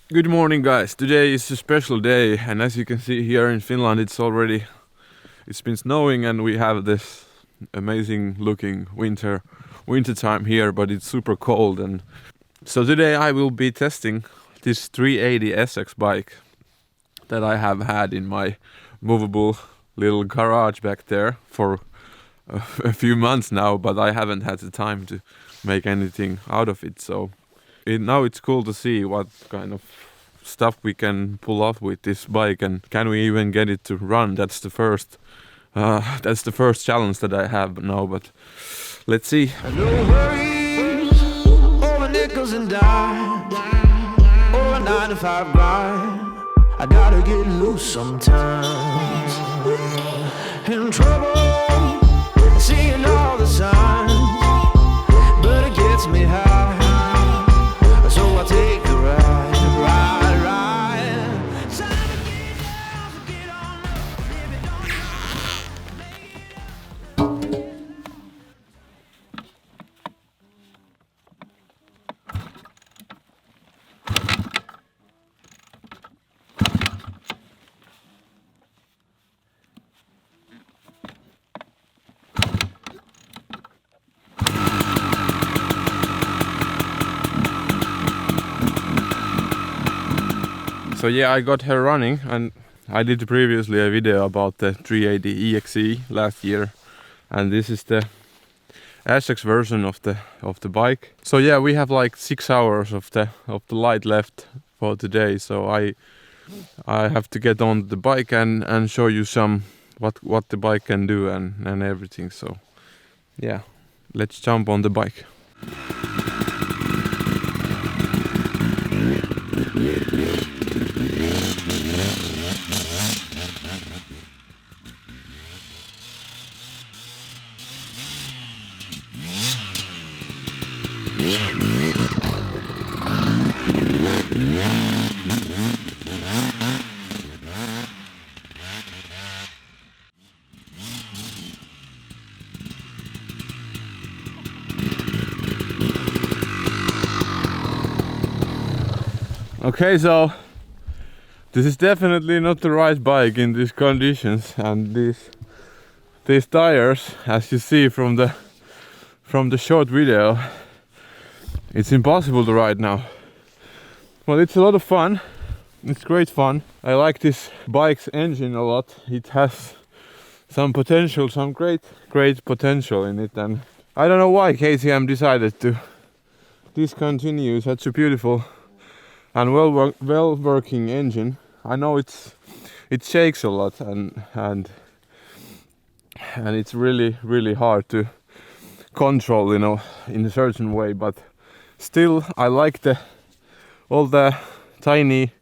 Good morning, guys. Today is a special day, and as you can see here in Finland, it's been snowing, and we have this amazing looking winter time here, but it's super cold. And so today I will be testing this 380 SX bike that I have had in my movable little garage back there for a few months now, but I haven't had the time to make anything out of it. So now it's cool to see what kind of stuff we can pull off with this bike, and can we even get it to run. That's the first challenge that I have now, but let's see. No worries over nickels and dimes, or a 9 to 5 grind. I gotta get loose sometimes. In trouble, seeing all the signs, but it gets me high, so I take the ride. Time to get down, so get on up, if it don't So yeah, I got her running, and I did previously a video about the 380 EXE last year, and this is the SX version of the bike. So yeah, we have like 6 hours of the light left for today. So I have to get on the bike and show you some what the bike can do and everything. So yeah, let's jump on the bike. Okay, so this is definitely not the right bike in these conditions, and these tires, as you see from the short video, it's impossible to ride now. Well, it's a lot of fun. It's great fun. I like this bike's engine a lot. It has some potential, some great potential in it, and I don't know why KTM decided to discontinue such a beautiful and well working engine. I know it shakes a lot, and it's really hard to control, you know, in a certain way, but still I like all the tiny,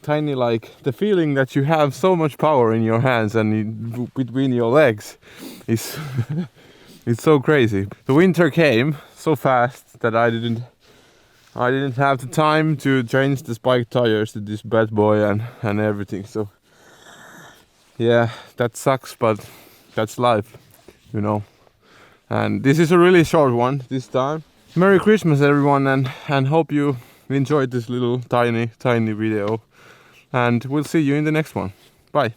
like the feeling that you have so much power in your hands and between your legs is it's so crazy. The winter came so fast that I didn't have the time to change the bike tires to this bad boy and everything. So yeah, that sucks, but that's life, you know. And this is a really short one this time. Merry Christmas everyone, and hope you enjoyed this little tiny video, and we'll see you in the next one. Bye.